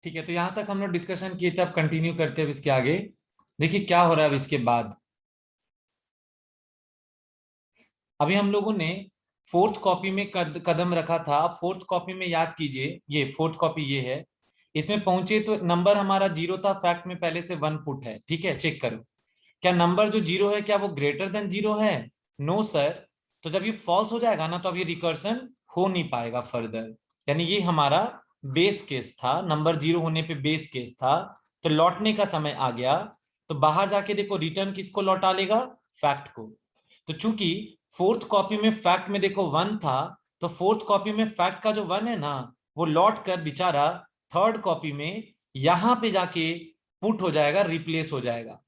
ठीक है, तो यहां तक हम लोग डिस्कशन किए थे। अब कंटिन्यू करते हैं अब इसके आगे। देखिए क्या हो रहा है अब इसके बाद। अभी हम लोगों ने फोर्थ कॉपी में कदम रखा था। अब फोर्थ कॉपी में याद कीजिए, ये फोर्थ कॉपी ये है। इसमें पहुंचे तो नंबर हमारा 0 था, फैक्ट में पहले से 1 पुट है। ठीक है, चेक करो क्या नंबर जो 0 है क्या वो ग्रेटर देन 0 है। No sir. तो जब ये फॉल्स हो जाएगा ना तो अब ये रिकर्सन हो नहीं पाएगा फर्दर। यानी ये हमारा बेस केस था, नंबर 0 होने पे बेस केस था। तो लौटने का समय आ गया। तो बाहर जाके देखो रिटर्न किसको लौटा लेगा, फैक्ट को। तो चूंकि फोर्थ कॉपी में फैक्ट में देखो 1 था, तो फोर्थ कॉपी में फैक्ट का जो 1 है ना वो लौट कर बेचारा थर्ड कॉपी में यहां पे जाके पुट हो जाएगा, रिप्लेस हो जाएगा।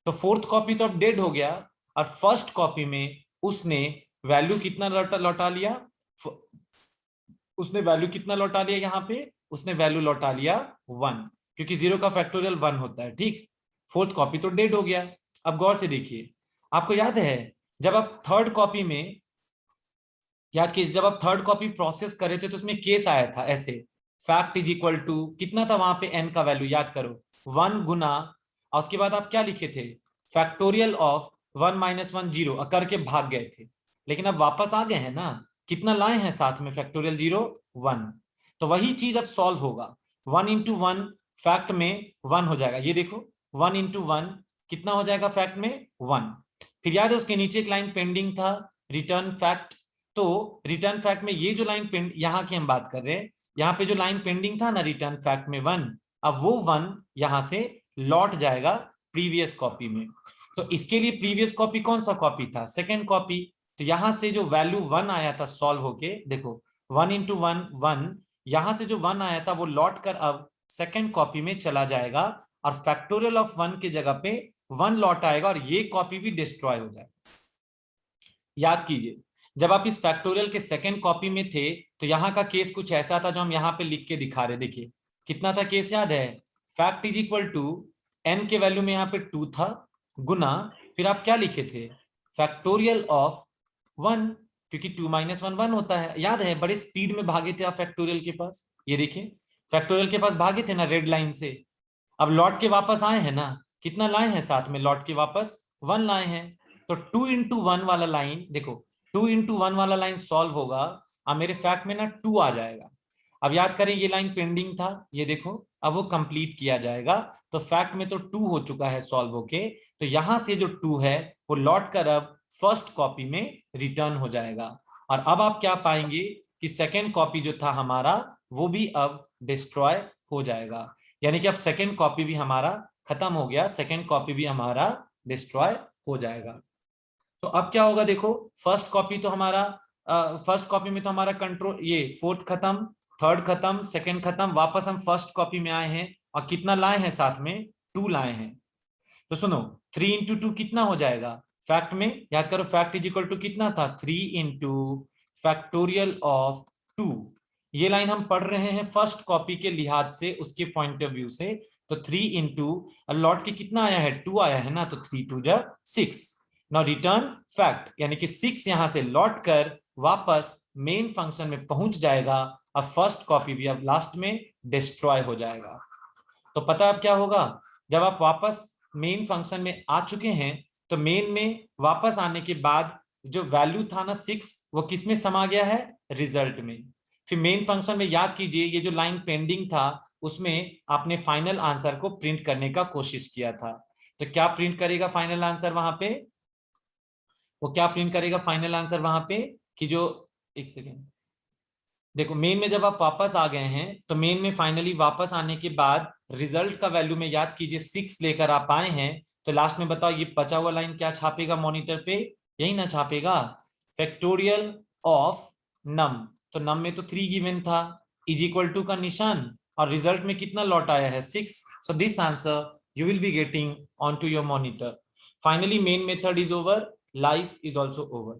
तो फोर्थ कॉपी तो अब डेड हो गया। और फर्स्ट कॉपी में उसने वैल्यू कितना लौटा लिया, उसने वैल्यू कितना लौटा लिया यहाँ पे, उसने वैल्यू लौटा लिया 1, क्योंकि 0 का फैक्टोरियल 1 होता है। ठीक, फोर्थ कॉपी तो डेड हो गया। अब गौर से देखिए, आपको याद है जब आप थर्ड कॉपी में, याद कीजिए जब आप थर्ड कॉपी प्रोसेस करे थे तो उसमें केस आया था ऐसे, फैक्ट इज इक्वल टू कितना था वहां पे एन का वैल्यू, याद करो 1 गुना, और उसके बाद आप क्या लिखे थे, फैक्टोरियल ऑफ 1 माइनस 1 0 करके भाग गए थे। लेकिन अब वापस आ गए हैं ना, कितना लाए हैं साथ में, फैक्टोरियल 0 1। तो वही चीज अब सॉल्व होगा। 1 इंटू 1 फैक्ट में 1 हो जाएगा, ये देखो 1 इंटू 1 कितना हो जाएगा फैक्ट में 1। फिर याद है उसके नीचे एक लाइन पेंडिंग था, रिटर्न फैक्ट। तो रिटर्न फैक्ट में ये जो लाइन पेंड यहां की हम बात कर रहे हैं, यहाँ पे जो लाइन पेंडिंग था ना रिटर्न फैक्ट में 1, अब वो 1 यहां से लौट जाएगा प्रीवियस कॉपी में। तो इसके लिए प्रीवियस कॉपी कौन सा कॉपी था, सेकेंड कॉपी। तो यहां से जो वैल्यू 1 आया था सॉल्व होके, देखो 1 इंटू 1 1, यहां से जो 1 आया था वो लौट कर अब सेकेंड कॉपी में चला जाएगा, और फैक्टोरियल ऑफ 1 की जगह पे 1 लौट आएगा, और ये कॉपी भी डिस्ट्रॉय हो जाएगा। याद कीजिए जब आप इस फैक्टोरियल के सेकेंड कॉपी में थे तो यहां का केस कुछ ऐसा था जो हम यहां पे लिख के दिखा रहे। देखिए कितना था केस, याद है, fact is equal to N के वैल्यू में यहाँ पे 2 था, गुना, फिर आप क्या लिखे थे, फैक्टोरियल ऑफ 1, क्योंकि 2 माइनस 1 1 होता है। याद है बड़े स्पीड में भागे थे आप फैक्टोरियल के पास, ये देखिए फैक्टोरियल के पास भागे थे ना रेड लाइन से। अब लौट के वापस आए हैं ना, कितना लाए हैं साथ में, लौट के वापस 1 लाए हैं। तो 2 इंटू 1 वाला लाइन देखो, 2 इंटू 1 वाला लाइन सॉल्व होगा, अब मेरे फैक्ट में ना 2 आ जाएगा। अब याद करें ये लाइन पेंडिंग था, ये देखो अब वो कंप्लीट किया जाएगा। तो फैक्ट में तो 2 हो चुका है सॉल्व होके, तो यहां से जो 2 है वो लौट कर अब फर्स्ट कॉपी में रिटर्न हो जाएगा। और अब आप क्या पाएंगे कि सेकेंड कॉपी जो था हमारा वो भी अब डिस्ट्रॉय हो जाएगा। यानी कि अब सेकेंड कॉपी भी हमारा खत्म हो गया, सेकेंड कॉपी भी हमारा डिस्ट्रॉय हो जाएगा। तो अब क्या होगा देखो, फर्स्ट कॉपी तो हमारा, फर्स्ट कॉपी में तो हमारा कंट्रोल, ये फोर्थ खत्म, थर्ड खत्म, सेकेंड खत्म, वापस हम फर्स्ट कॉपी में आए हैं, और कितना लाए हैं साथ में, 2 लाए हैं। तो सुनो 3 इंटू 2 कितना हो जाएगा, फैक्ट में याद करो फैक्ट इज इक्वल टू कितना था, 3 इंटू फैक्टोरियल ऑफ 2। ये लाइन हम पढ़ रहे हैं फर्स्ट कॉपी के लिहाज से, उसके पॉइंट ऑफ व्यू से। तो 3 इंटू लौट के कितना आया है, 2 आया है ना, तो 3 2 जा 6। नाउ रिटर्न फैक्ट, यानी कि 6 यहां से लौट कर वापस मेन फंक्शन में पहुंच जाएगा, अब फर्स्ट कॉपी भी अब लास्ट में डिस्ट्रॉय हो जाएगा। तो पता अब क्या होगा, जब आप वापस मेन फंक्शन में आ चुके हैं तो मेन में वापस आने के बाद जो वैल्यू था ना 6, वो किस में समा गया है, रिजल्ट में। फिर मेन फंक्शन में याद कीजिए ये जो लाइन पेंडिंग था उसमें आपने फाइनल आंसर को प्रिंट करने का कोशिश किया था। तो क्या प्रिंट करेगा फाइनल आंसर वहां पे, वो क्या प्रिंट करेगा फाइनल आंसर वहां पे, कि जो, एक सेकेंड, देखो मेन में जब आप वापस आ गए हैं तो मेन में फाइनली वापस आने के बाद रिजल्ट का वैल्यू में याद कीजिए 6 लेकर आप आए हैं। तो लास्ट में बताओ ये बचा हुआ लाइन क्या छापेगा मॉनिटर पे, यही ना छापेगा, फैक्टोरियल ऑफ नम। तो नम में तो 3 गिवन था, इज इक्वल टू का निशान, और रिजल्ट में कितना लौट आया है 6। So this answer you will be getting on to your monitor. Finally main method is over, life is also over.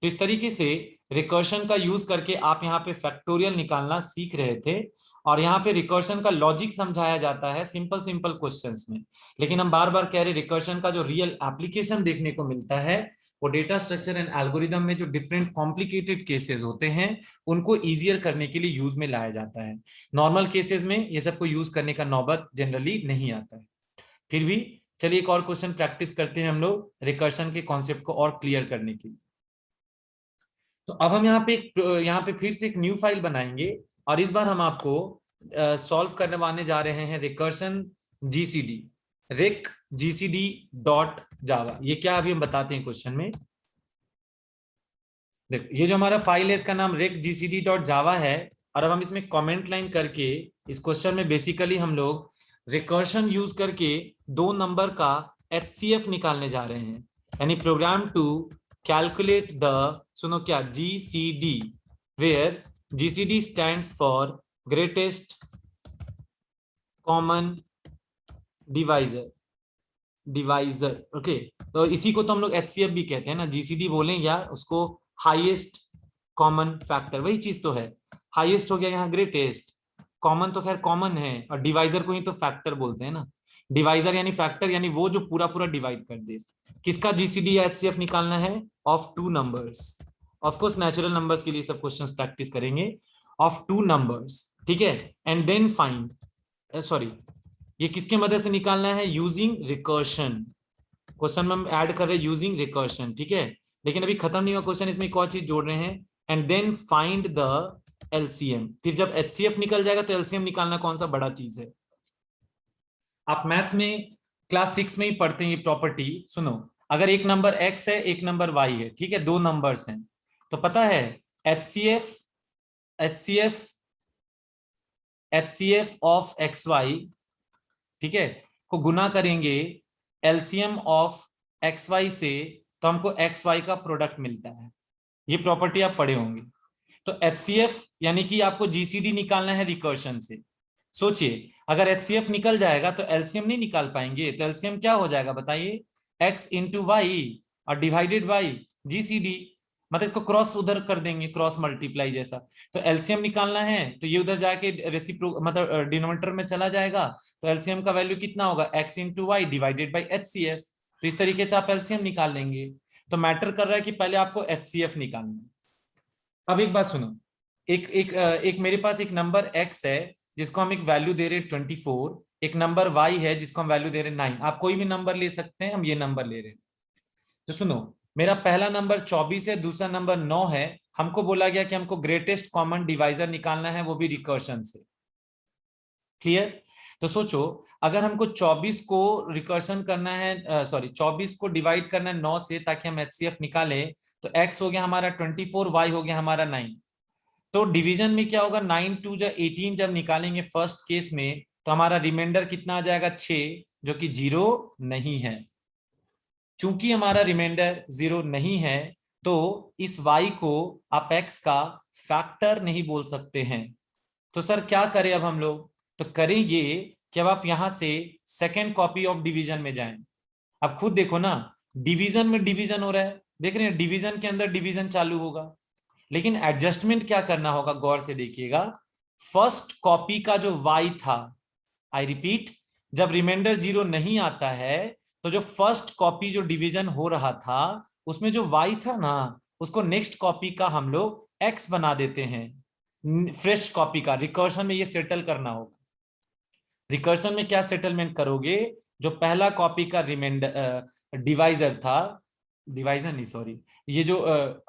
तो इस तरीके से रिकर्शन का यूज करके आप यहाँ पे फैक्टोरियल निकालना सीख रहे थे, और यहाँ पे रिकर्शन का लॉजिक समझाया जाता है सिंपल सिंपल क्वेश्चंस में। लेकिन हम बार बार कह रहे रिकर्शन का जो रियल एप्लीकेशन देखने को मिलता है वो डेटा स्ट्रक्चर एंड एल्गोरिदम में जो डिफरेंट कॉम्प्लिकेटेड केसेस होते हैं उनको इजियर करने के लिए यूज में लाया जाता है। नॉर्मल केसेस में ये सब को यूज करने का नौबत जनरली नहीं आता है। फिर भी चलिए एक और क्वेश्चन प्रैक्टिस करते हैं हम लोग रिकर्शन के कॉन्सेप्ट को और क्लियर करने के लिए। तो अब हम यहाँ पे फिर से एक न्यू फाइल बनाएंगे और इस बार हम आपको सॉल्व करवाने जा रहे हैं रिकर्शन जीसीडी, रिक जीसीडी डॉट जावा। ये क्या अभी हम बताते हैं क्वेश्चन में। देखो ये जो हमारा फाइल है इसका नाम रिक जीसीडी डॉट जावा है और अब हम इसमें कमेंट लाइन करके इस क्वेश्चन में बेसिकली हम लोग रिकर्शन यूज करके 2 नंबर का एचसीएफ निकालने जा रहे हैं, यानी प्रोग्राम टू कैलकुलेट द, सुनो क्या, GCD, where GCD stands for greatest common divisor, divisor. Okay, तो इसी को तो हम लोग एचसीएफ भी कहते हैं ना, जीसीडी बोलें या उसको हाईएस्ट कॉमन फैक्टर, वही चीज तो है। हाईएस्ट हो गया यहाँ ग्रेटेस्ट, कॉमन तो खैर कॉमन है, और डिवाइजर को ही तो फैक्टर बोलते हैं ना। डिवाइजर यानी फैक्टर, यानी वो जो पूरा पूरा डिवाइड कर दे। किसका जीसीडी या एचसीएफ निकालना है? Of 2 numbers. Of course natural numbers के लिए सब क्वेश्चंस प्रैक्टिस करेंगे। ऑफ 2 नंबर्स, ठीक है। एंड देन फाइंड, सॉरी, ये किसके मदद से निकालना है? Using recursion. क्वेश्चन में हम ऐड कर रहे हैं यूजिंग रिकर्शन, ठीक है। लेकिन अभी खत्म नहीं हुआ क्वेश्चन, इसमें एक और चीज जोड़ रहे हैं, and then find the LCM. फिर जब एचसीएफ निकल जाएगा तो एलसीएम निकालना कौन सा बड़ा चीज है। आप मैथ्स में क्लास 6 में ही पढ़ते हैं ये प्रॉपर्टी। सुनो, अगर एक नंबर x है एक नंबर y है, ठीक है, 2 नंबर्स हैं, तो पता है HCF HCF HCF of X Y, ठीक है, को गुना करेंगे एलसीएम ऑफ एक्स वाई से, तो हमको एक्स वाई का प्रोडक्ट मिलता है। ये प्रॉपर्टी आप पढ़े होंगे। तो एचसीएफ यानी कि आपको जीसीडी निकालना है रिकर्शन से। सोचिए अगर एचसीएफ निकल जाएगा तो एलसीएम नहीं निकाल पाएंगे, तो एलसीएम क्या हो जाएगा बताइए? एक्स इंटू वाई और डिवाइडेड बाई जीसीडी, मतलब इसको क्रॉस उधर कर देंगे, क्रॉस मल्टीप्लाई जैसा। तो एलसीएम निकालना है तो ये उधर जाके रेसिप्रो मतलब डिनोमिनेटर में चला जाएगा, तो एलसीएम का वैल्यू कितना होगा? X into Y divided by HCF. तो इस तरीके से आप एलसीएम निकाल लेंगे। तो मैटर कर रहा है कि पहले आपको एचसीएफ निकालना है। अब एक बात सुनो, एक मेरे पास एक नंबर x है जिसको हम एक वैल्यू दे रहे हैं 24, एक नंबर y है जिसको हम वैल्यू दे रहे हैं 9। आप कोई भी नंबर ले सकते हैं, हम ये नंबर ले रहे हैं। तो सुनो, मेरा पहला नंबर 24 है, दूसरा नंबर 9 है। हमको बोला गया कि हमको ग्रेटेस्ट कॉमन डिवाइजर निकालना है, वो भी रिकर्शन से। क्लियर? तो सोचो अगर हमको 24 को रिकर्शन करना है, सॉरी 24 को डिवाइड करना है 9 से ताकि हम एचसीएफ निकालें, तो x हो गया हमारा 24, y हो गया हमारा 9। तो डिवीजन में क्या होगा? 9 2 जा 18 जब निकालेंगे फर्स्ट केस में, तो हमारा रिमाइंडर कितना आ जाएगा? 6, जो कि 0 नहीं है। चूंकि हमारा रिमाइंडर 0 नहीं है तो इस y को आप x का फैक्टर नहीं बोल सकते हैं। तो सर क्या करें अब हम लोग? तो करें ये कि अब आप यहां से सेकेंड कॉपी ऑफ डिवीजन में जाएं। अब खुद देखो ना, डिवीजन में डिवीजन हो रहा है, देख रहे हैं, डिवीजन के अंदर डिवीजन चालू होगा। लेकिन एडजस्टमेंट क्या करना होगा, गौर से देखिएगा। फर्स्ट कॉपी का जो y था, आई रिपीट, जब रिमाइंडर 0 नहीं आता है तो जो फर्स्ट कॉपी जो डिवीजन हो रहा था उसमें जो y था ना, उसको नेक्स्ट कॉपी का हम लोग x बना देते हैं। फ्रेश कॉपी का रिकर्शन में ये सेटल करना होगा। रिकर्शन में क्या सेटलमेंट करोगे? जो पहला कॉपी का रिमाइंडर डिवाइजर था, डिवाइजर नहीं सॉरी, ये जो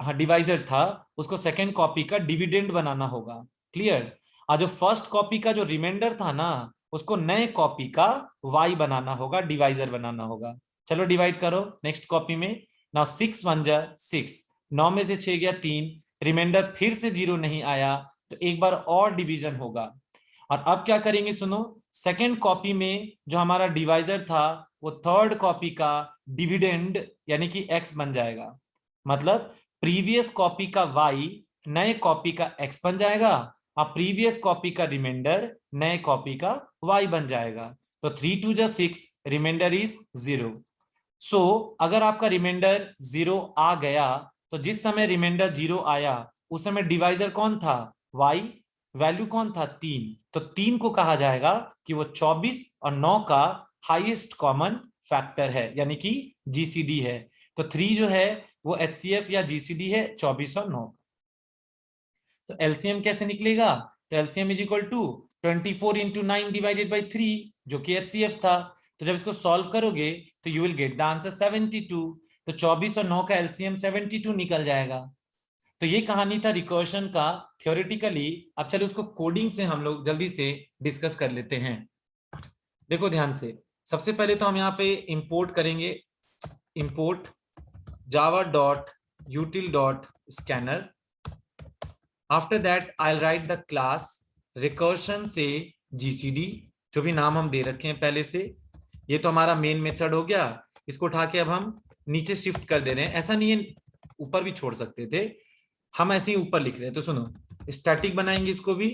हाँ डिवाइजर था, उसको सेकेंड कॉपी का डिविडेंड बनाना होगा। क्लियर? और जो फर्स्ट कॉपी का जो रिमाइंडर था ना, उसको नए कॉपी का y बनाना होगा, डिवाइजर बनाना होगा। चलो डिवाइड करो नेक्स्ट कॉपी में। नाउ 6 1 जा 6, 9 में से 6 गया 3, रिमाइंडर फिर से 0 नहीं आया, तो एक बार और डिवीजन होगा। और अब क्या करेंगे सुनो, सेकेंड कॉपी में जो हमारा डिवाइजर था वो थर्ड कॉपी का डिविडेंड यानी कि x बन जाएगा। मतलब प्रीवियस कॉपी का y नए कॉपी का x बन जाएगा और प्रीवियस कॉपी का रिमाइंडर नए कॉपी का y बन जाएगा। तो 3 2 जा 6, रिमाइंडर इज 0। सो अगर आपका रिमाइंडर 0 आ गया तो जिस समय रिमाइंडर 0 आया उस समय डिवाइजर कौन था? y, वैल्यू कौन था? 3। तो 3 को कहा जाएगा कि वो 24 और 9 का हाईएस्ट कॉमन फैक्टर है, यानी कि जीसीडी है। तो 3 जो है वो HCF या GCD है 24 और 9। तो एलसीएम कैसे निकलेगा? तो LCM is equal to 24 into 9 divided by 3, जो कि HCF था। तो जब इसको सॉल्व करोगे तो you will get the answer 72। तो 24 और 9 का एलसीएम 72 निकल जाएगा। तो ये कहानी था रिकर्शन का थ्योरेटिकली। अब चलो उसको कोडिंग से हम लोग जल्दी से डिस्कस कर लेते हैं। देखो ध्यान से, सबसे पहले तो हम यहाँ पे इंपोर्ट करेंगे, import java dot util dot scanner। After that I right the class recursion से GCD, जो भी नाम हम दे रखे हैं पहले से। ये तो हमारा मेन मेथड हो गया। इसको उठा के अब हम नीचे शिफ्ट कर दे रहे हैं। ऐसा नहीं है, ऊपर भी छोड़ सकते थे, हम ऐसे ही ऊपर लिख रहे हैं। तो सुनो, स्टैटिक बनाएंगे इसको भी,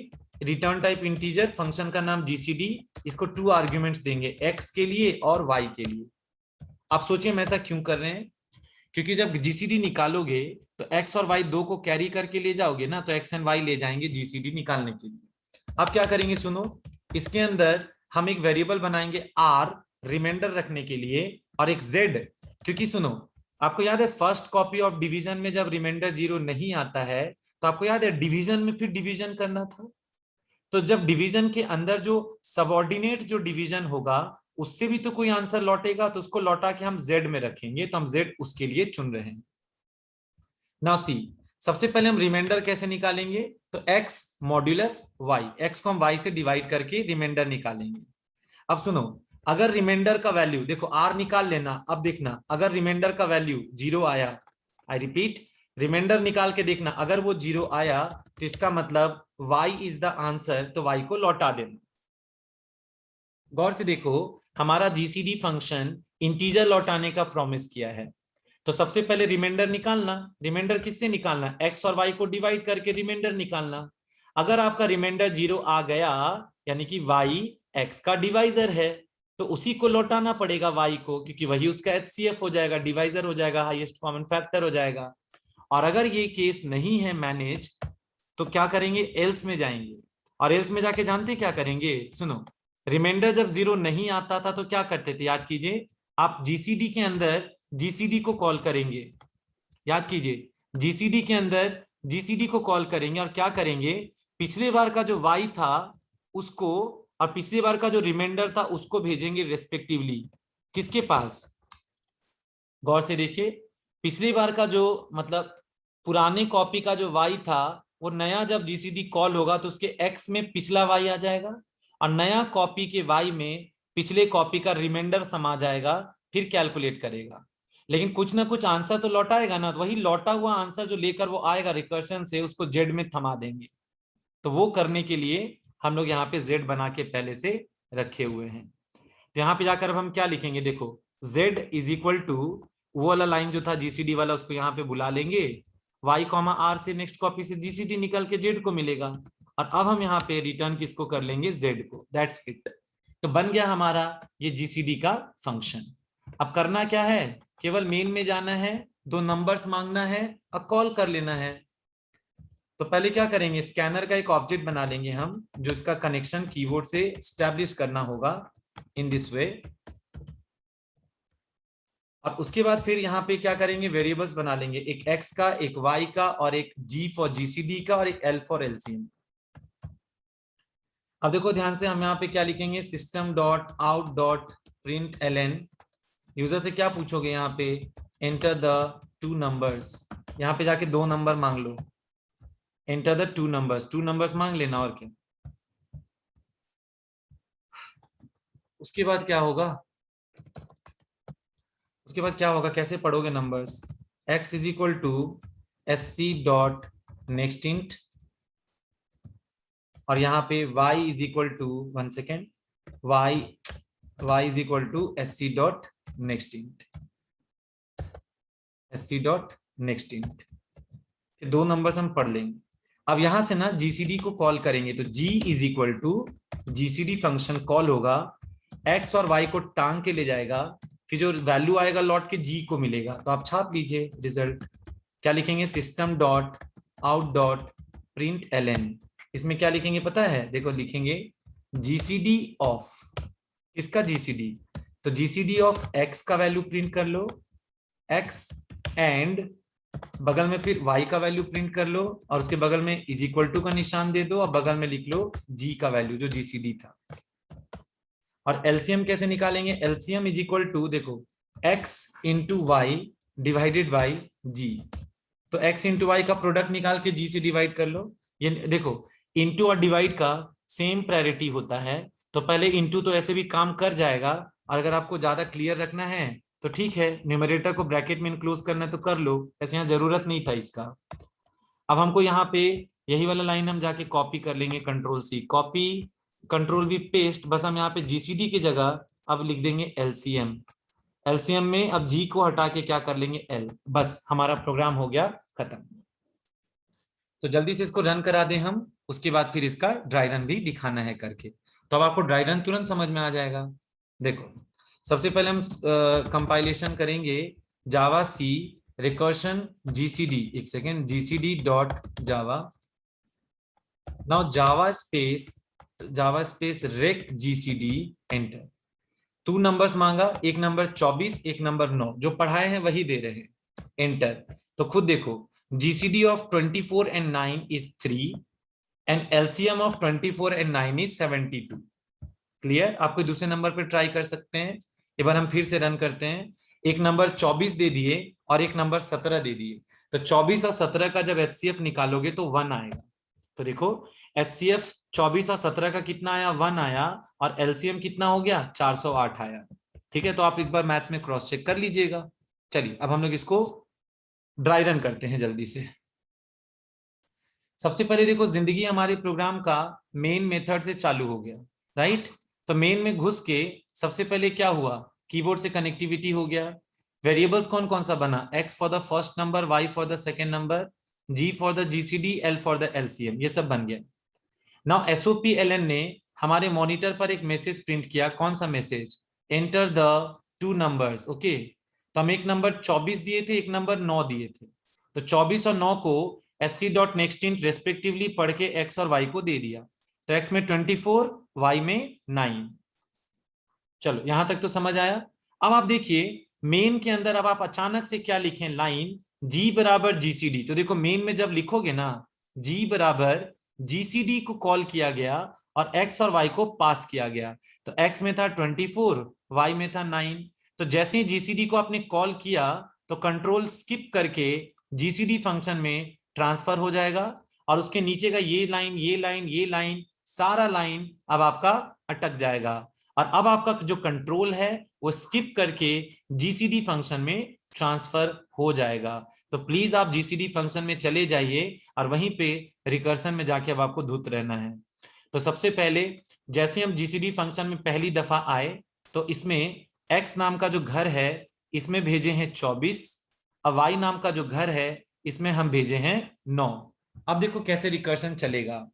रिटर्न टाइप इंटीजर, फंक्शन का नाम GCD। इसको 2 आर्ग्यूमेंट्स देंगे, x के लिए और y के लिए। आप सोचिए हम ऐसा क्यों कर रहे हैं? क्योंकि जब GCD निकालोगे तो x और y दो को कैरी करके ले जाओगे ना, तो x एंड y ले जाएंगे GCD निकालने के लिए। अब क्या करेंगे सुनो, इसके अंदर हम एक वेरिएबल बनाएंगे r रिमाइंडर रखने के लिए, और एक z। क्योंकि सुनो, आपको याद है फर्स्ट कॉपी ऑफ डिवीजन में जब रिमाइंडर 0 नहीं आता है, तो आपको याद है डिवीजन में फिर डिवीजन करना था। तो जब डिवीजन के अंदर जो सबऑर्डिनेट जो डिवीजन होगा उससे भी तो कोई आंसर लौटेगा, तो उसको लौटा के हम z में रखेंगे। तो हम z उसके लिए चुन रहे हैं। नाउ सी, सबसे पहले हम रिमाइंडर कैसे निकालेंगे? तो x मॉड्यूलस y, x को हम y से डिवाइड करके रिमाइंडर निकालेंगे। अब सुनो, अगर रिमाइंडर का वैल्यू देखो r निकाल लेना। अब देखना, अगर रिमाइंडर का वैल्यू 0 आया, आई रिपीट, रिमाइंडर निकाल के देखना, अगर वो 0 आया तो इसका मतलब y इज द आंसर, तो y को लौटा देना। गौर से देखो, हमारा GCD फंक्शन इंटीजर लौटाने का प्रॉमिस किया है। तो सबसे पहले रिमाइंडर निकालना। रिमाइंडर किससे निकालना? x और y को डिवाइड करके रिमाइंडर निकालना। अगर आपका रिमाइंडर 0 आ गया, यानी कि y x का डिवाइजर है, तो उसी को लौटाना पड़ेगा y को, क्योंकि वही उसका HCF हो जाएगा, डिवाइजर हो जाएगा, हाईएस्ट कॉमन फैक्टर हो जाएगा। और अगर ये केस नहीं है मैनेज, तो क्या करेंगे? एल्स में जाएंगे, और एल्स में जाके जानते क्या करेंगे? सुनो, रिमाइंडर जब 0 नहीं आता था तो क्या करते थे? याद कीजिए, आप GCD के अंदर GCD को कॉल करेंगे। याद कीजिए, GCD के अंदर GCD को कॉल करेंगे, और क्या करेंगे? पिछले बार का जो y था उसको, और पिछले बार का जो रिमाइंडर था उसको भेजेंगे रेस्पेक्टिवली। किसके पास? गौर से देखिए, पिछली बार का जो मतलब पुराने कॉपी का जो y था, वो नया जब GCD कॉल होगा तो उसके x में पिछला y आ जाएगा, और नया कॉपी के y में पिछले कॉपी का रिमाइंडर समा जाएगा, फिर कैलकुलेट करेगा। लेकिन कुछ ना कुछ आंसर तो लौटाएगा ना, तो वही लौटा हुआ आंसर जो लेकर वो आएगा रिकर्शन से, उसको z में थमा देंगे। तो वो करने के लिए हम लोग यहाँ पे z बना के पहले से रखे हुए हैं। तो यहाँ पे जाकर अब हम क्या लिखेंगे? देखो, z इज इक्वल टू, वो वाला लाइन जो था GCD वाला उसको यहाँ पे बुला लेंगे, y कॉमा r से नेक्स्ट कॉपी से GCD निकल के z को मिलेगा, और अब हम यहाँ पे रिटर्न किसको कर लेंगे? z को। That's it. तो बन गया हमारा ये GCD का फंक्शन। अब करना क्या है? केवल मेन में जाना है, 2 नंबर्स मांगना है और कॉल कर लेना है। तो पहले क्या करेंगे? स्कैनर का एक ऑब्जेक्ट बना लेंगे हम, जो इसका कनेक्शन कीबोर्ड से एस्टैब्लिश करना होगा इन दिस वे। और उसके बाद फिर यहाँ पे क्या करेंगे? वेरिएबल्स बना लेंगे, एक x का, एक y का, और एक g फॉर GCD का, और एक l फॉर LCM। अब देखो ध्यान से, हम यहाँ पे क्या लिखेंगे? System dot out dot print ln। User से क्या पूछोगे? यहाँ पे एंटर द 2 नंबर्स। यहाँ पे जाके 2 नंबर मांग लो, एंटर द 2 नंबर्स। 2 नंबर्स मांग लेना, और क्या। उसके बाद क्या होगा? उसके बाद क्या होगा? कैसे पढ़ोगे numbers? x is equal to SC dot next int, और यहाँ पे y is equal to, 1 second, y is equal to SC dot next int, SC dot next int. 2 numbers हम पढ़ लेंगे। अब यहां से ना GCD को कॉल करेंगे, तो g is equal to GCD function call होगा, x और y को टांग के ले जाएगा, फिर जो वैल्यू आएगा लौट के g को मिलेगा। तो आप छाप लीजिए रिजल्ट। क्या लिखेंगे? System dot out dot print ln। इसमें क्या लिखेंगे पता है? देखो लिखेंगे GCD ऑफ, इसका GCD, तो GCD ऑफ x का वैल्यू प्रिंट कर लो, x एंड बगल में फिर y का वैल्यू प्रिंट कर लो और उसके बगल में इज इक्वल टू का निशान दे दो और बगल में लिख लो g का वैल्यू जो जीसीडी था। और एलसीएम कैसे निकालेंगे? एलसीएम इज इक्वल टू देखो x into Y divided by G. तो x इंटू वाई का प्रोडक्ट निकाल के g से डिवाइड कर लो। ये देखो इंटू और डिवाइड का सेम प्रायोरिटी होता है, तो पहले इंटू तो ऐसे भी काम कर जाएगा, और अगर आपको ज्यादा क्लियर रखना है तो ठीक है, न्यूमरेटर को ब्रैकेट में इनक्लोज करना है तो कर लो, ऐसे यहाँ जरूरत नहीं था इसका। अब हमको यहाँ पे यही वाला लाइन हम जाके कॉपी कर लेंगे, control C copy, control V paste. बस हम यहाँ पे जीसीडी की जगह अब लिख देंगे एलसीएम। एलसीएम में अब जी को हटा के क्या कर लेंगे एल, बस हमारा प्रोग्राम हो गया खत्म। तो जल्दी से इसको रन करा दें हम, उसके बाद फिर इसका ड्राई रन भी दिखाना है करके। तो अब आपको ड्राई रन तुरंत समझ में आ जाएगा। देखो सबसे पहले हम कंपाइलेशन करेंगे जावा सी रिकर्शन जीसीडी, एक second, GCD dot Java. Now Java space rec GCD enter. 2 numbers मांगा, एक नंबर 24, एक नंबर 9, जो पढ़ाए हैं वही दे रहे हैं, एंटर। तो खुद देखो GCD of 24 and 9 is 3 and LCM of 24 and 9 is 72। Clear? आपको दूसरे नंबर पे ट्राई कर सकते हैं। एक बार हम फिर से रन करते हैं। एक नंबर 24 दे दिए और एक नंबर 17 दे दिए, तो 24 और 17 का जब एचसीएफ निकालोगे तो 1 आएगा। तो देखो एचसीएफ 24 और 17 का कितना आया? 1 आया, और एलसीएम कितना हो गया? 408 आया। ठीक है, तो आप एक बार मैथ्स में क्रॉस चेक कर लीजिएगा। चलिए अब हम लोग इसको ड्राई रन करते हैं जल्दी से। सबसे पहले देखो जिंदगी हमारे प्रोग्राम का मेन मेथड से चालू हो गया, राइट? तो मेन में घुस के सबसे पहले क्या हुआ? कीबोर्ड से कनेक्टिविटी हो गया। वेरिएबल्स कौन कौन सा बना? x for the first number, y for the second number, g for the GCD, l for the LCM, ये सब बन गया। नाउ एसओपीएलएन ने हमारे मॉनिटर पर एक मैसेज प्रिंट किया। कौन सा message? Enter the 2 numbers. Okay, तो हम एक नंबर 24 दिए थे, एक नंबर 9 दिए थे, तो 24 और 9 को SC dot next int respectively पढ़ के एक्स और वाई को दे दिया। तो एक्स में 24, वाई में 9। चलो यहां तक तो समझ आया। अब आप देखिए मेन के अंदर अब आप अचानक से क्या लिखें? लाइन जी बराबर जीसीडी। तो देखो मेन में जब लिखोगे ना जी बराबर जीसीडी को कॉल किया गया और एक्स और वाई को पास किया गया। तो एक्स में था 24, वाई में था 9। तो जैसे ही जीसीडी को आपने कॉल किया तो कंट्रोल स्किप करके जीसीडी फंक्शन में ट्रांसफर हो जाएगा, और उसके नीचे का ये लाइन, ये लाइन, ये लाइन, सारा लाइन अब आपका अटक जाएगा, और अब आपका जो कंट्रोल है वो स्किप करके जीसीडी फंक्शन में ट्रांसफर हो जाएगा। तो प्लीज आप जीसीडी फंक्शन में चले जाइए और वहीं पे रिकर्सन में जाके अब आपको धुत रहना है। तो सबसे पहले जैसे हम जीसीडी फंक्शन में पहली दफा आए तो इसमें x नाम का जो घर है इसमें भेजे हैं 24, और y नाम का जो घर है इसमें हम भेजे हैं 9। अब देखो कैसे रिकर्सन चलेगा।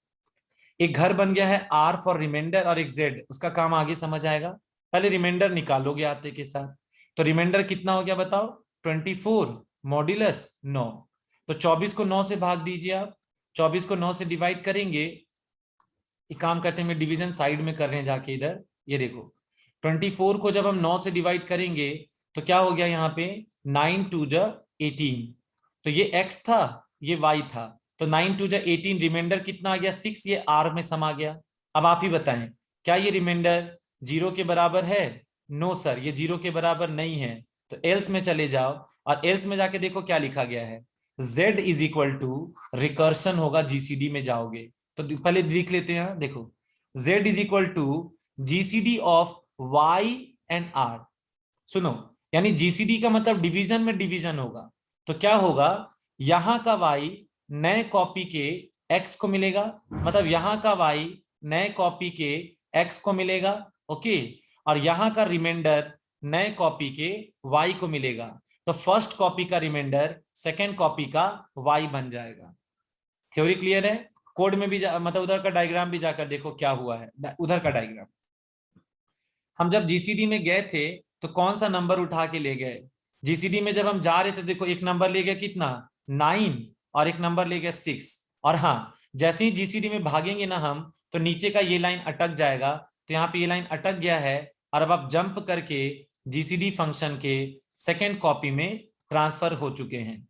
एक घर बन गया है R फॉर रिमाइंडर और एक Z, उसका काम आगे समझ आएगा। पहले रिमाइंडर निकालोगे आते के साथ, तो रिमाइंडर कितना हो गया बताओ? 24 मॉड्यूलस 9। तो 24 को 9 से भाग दीजिए आप, 24 को 9 से डिवाइड करेंगे। एक काम करते हैं, डिवीजन साइड में कर रहे हैं जाके इधर, ये देखो 24 को जब हम 9 से डिवाइड करेंगे तो क्या हो गया यहाँ पे? 9 2 जा 18। तो ये x था, ये y था, तो 9 2 जा 18, रिमाइंडर कितना आ गया? 6, ये r में समा गया। अब आप ही बताएं क्या ये रिमाइंडर 0 के बराबर है? नो सर, ये 0 के बराबर नहीं है। तो एल्स में चले जाओ और एल्स में जाके देखो क्या लिखा गया है। z is equal to recursion होगा, जीसीडी में जाओगे तो पहले देख लेते हैं। देखो z is equal to GCD of y and r। सुनो, यानी जीसीडी का मतलब डिवीजन में डिवीजन होगा। तो क्या होगा? यहां का y नए कॉपी के x को मिलेगा, मतलब यहां का y नए कॉपी के x को मिलेगा। ओके, और यहां का रिमाइंडर नए कॉपी के y को मिलेगा। तो फर्स्ट कॉपी का रिमाइंडर सेकेंड कॉपी का y बन जाएगा। थ्योरी क्लियर है? कोड में भी मतलब उधर का डायग्राम भी जाकर देखो क्या हुआ है, उधर का डायग्राम। हम जब जीसीडी में गए थे तो कौन सा नंबर उठा के ले गए? जीसीडी में जब हम जा रहे थे देखो एक नंबर ले गया कितना? 9, और एक नंबर ले गया 6। और हाँ, जैसे ही जीसीडी में भागेंगे ना हम तो नीचे का ये लाइन अटक जाएगा। तो यहाँ पे ये लाइन अटक गया है, और अब आप जंप करके जीसीडी फंक्शन के सेकेंड कॉपी में ट्रांसफर हो चुके हैं।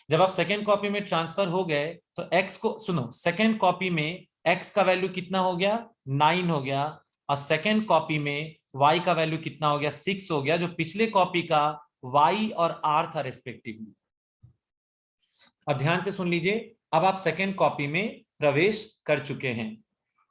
जब आप सेकेंड कॉपी में ट्रांसफर हो गए तो x को सुनो, सेकेंड कॉपी में x का वैल्यू कितना हो गया 9 हो गया, और सेकेंड कॉपी में y का वैल्यू कितना हो गया 6 हो गया, जो पिछले कॉपी का y और r था रेस्पेक्टिवली। अब ध्यान से सुन लीजिए, अब आप सेकेंड कॉपी में प्रवेश कर चुके हैं।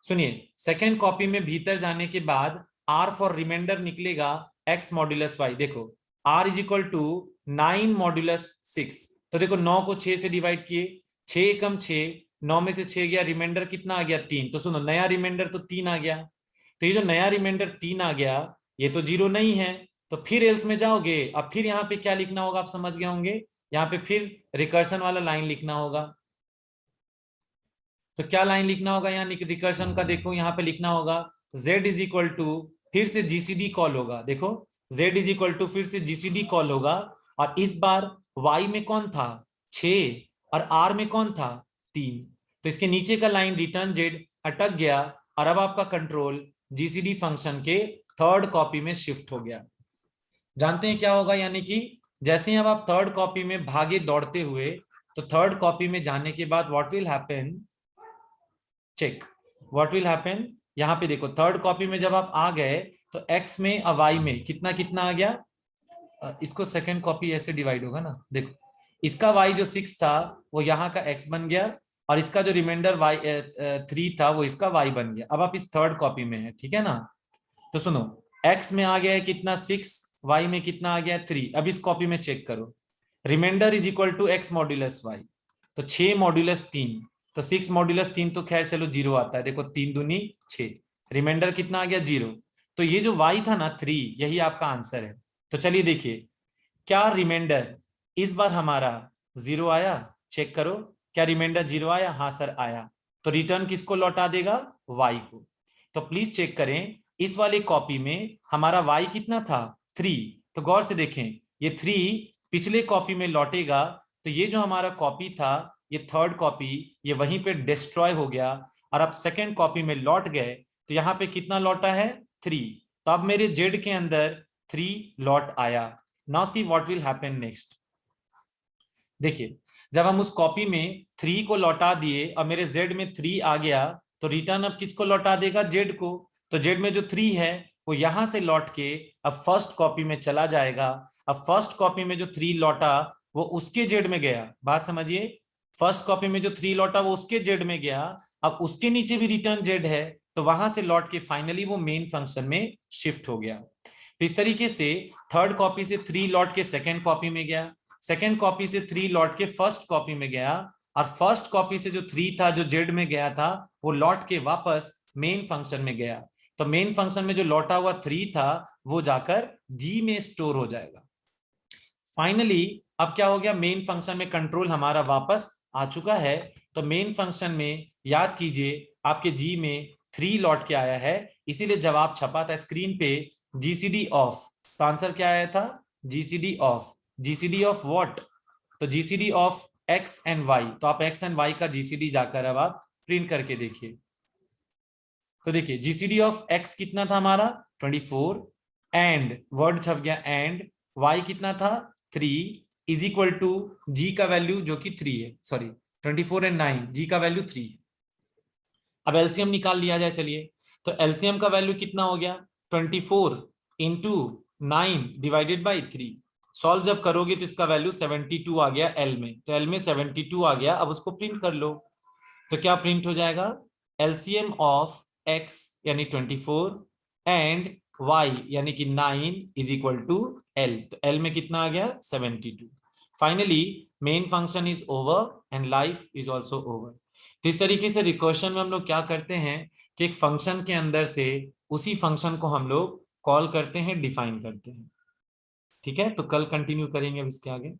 सुनिए, सेकेंड कॉपी में भीतर जाने के बाद r फॉर रिमाइंडर निकलेगा x मॉड्यूलस y। देखो r is equal to 9 modulus 6, तो देखो 9 को 6 से डिवाइड किए, 6 एकम 6, 9 में से 6 गया, रिमाइंडर कितना आ गया 3। तो सुनो, नया रिमाइंडर तो 3 आ गया, तो ये जो नया रिमाइंडर 3 आ गया ये तो 0 नहीं है, तो फिर एल्स में जाओगे। अब फिर यहाँ पे क्या लिखना होगा, आप समझ गए होंगे, यहाँ पे फिर रिकर्शन वाला लाइन लिखना होगा। तो क्या लाइन लिखना होगा यहाँ रिकर्शन का, देखो यहाँ पे लिखना होगा z इज इक्वल टू, फिर से जीसीडी कॉल होगा। देखो z इज इक्वल टू फिर से जीसीडी कॉल होगा, और इस बार y में कौन था 6 और r में कौन था 3, तो इसके नीचे का लाइन रिटर्न z अटक गया, और अब आपका कंट्रोल जीसीडी फंक्शन के थर्ड कॉपी में शिफ्ट हो गया। जानते हैं क्या होगा, यानी कि जैसे ही अब आप थर्ड कॉपी में भागे दौड़ते हुए, तो थर्ड कॉपी में जाने के बाद what will happen, check what will happen. यहाँ पे देखो थर्ड कॉपी में जब आप आ गए तो x में और y में कितना कितना आ गया, इसको सेकंड कॉपी ऐसे डिवाइड होगा ना, देखो इसका y जो 6 था वो यहाँ का x बन गया, और इसका जो रिमाइंडर y 3 था वो इसका y बन गया। अब आप इस थर्ड कॉपी में है, ठीक है ना। तो सुनो, x में आ गया है कितना 6, y में कितना आ गया 3। अब इस कॉपी में चेक करो, remainder is equal to x modulus y, तो 6 मॉड्यूलस 3, तो 6 मॉड्यूलस 3 तो खैर चलो 0 आता है, देखो 3 दूनी 6, रिमाइंडर कितना आ गया 0। तो ये जो y था ना 3, यही आपका आंसर है। तो चलिए देखिए, क्या रिमाइंडर इस बार हमारा 0 आया, चेक करो क्या रिमाइंडर 0 आया, हाँ सर आया। तो रिटर्न किसको लौटा देगा, y को। तो प्लीज चेक करें, इस वाली कॉपी में हमारा y कितना था 3, तो गौर से देखें ये 3 पिछले कॉपी में लौटेगा, तो ये जो हमारा कॉपी था ये थर्ड कॉपी ये वहीं पे डिस्ट्रॉय हो गया, और अब सेकेंड कॉपी में लौट गए, तो यहाँ पे कितना लौटा है 3, तो अब मेरे जेड के अंदर 3 लौट आया। Now see what will happen next. देखिए जब हम उस कॉपी में 3 को लौटा दिए और मेरे जेड में 3 आ गया, तो रिटर्न अब किसको लौटा देगा, जेड को। तो जेड में जो 3 है वो यहां से लौट के अब फर्स्ट कॉपी में चला जाएगा। अब फर्स्ट कॉपी में जो 3 लौटा वो उसके जेड में गया, बात समझिए, फर्स्ट कॉपी में जो 3 लौटा वो उसके जेड में गया, अब उसके नीचे भी रिटर्न जेड है, तो वहां से लौट के फाइनली वो मेन फंक्शन में शिफ्ट हो गया। तो इस तरीके से थर्ड कॉपी से 3 लौट के सेकेंड कॉपी में गया, सेकेंड कॉपी से 3 लौट के फर्स्ट कॉपी में गया, और फर्स्ट कॉपी से जो 3 था जो जेड में गया था वो लौट के वापस मेन फंक्शन में गया। तो मेन फंक्शन में जो लौटा हुआ 3 था वो जाकर जी में स्टोर हो जाएगा। फाइनली अब क्या हो गया, मेन फंक्शन में कंट्रोल हमारा वापस आ चुका है। तो मेन फंक्शन में याद कीजिए आपके जी में 3 लौट के आया है, इसीलिए जवाब छपा था स्क्रीन पे जीसीडी ऑफ। तो आंसर क्या आया था, GCD of. GCD of what, तो GCD of X and Y. तो आप एक्स एंड वाई का जीसीडी जाकर अब आप प्रिंट करके देखिए। तो देखिए जीसीडी ऑफ एक्स कितना था हमारा 24, एंड वर्ड छप गया एंड, वाई कितना था 3, इज इक्वल टू जी का वैल्यू जो कि 3 है, सॉरी 24 एंड 9, जी का वैल्यू 3। अब एलसीएम निकाल लिया जाए, चलिए। तो एलसीएम का वैल्यू कितना हो गया 24 इंटू 9 डिवाइडेड बाई 3। सॉल्व जब करोगे तो इसका वैल्यू 72 आ गया एल में, तो एल में 72 आ गया। अब उसको प्रिंट कर लो, तो क्या प्रिंट हो जाएगा, एलसीएम ऑफ एक्स यानी 24 एंड वाई यानी कि 9 इज इक्वल टू एल। तो एल में कितना आ गया 72। Finally main function is over and life is also over. तो इस तरीके से रिकर्शन में हम लोग क्या करते हैं कि एक फंक्शन के अंदर से उसी फंक्शन को हम लोग कॉल करते हैं, डिफाइन करते हैं। ठीक है, तो कल कंटिन्यू करेंगे अब इसके आगे।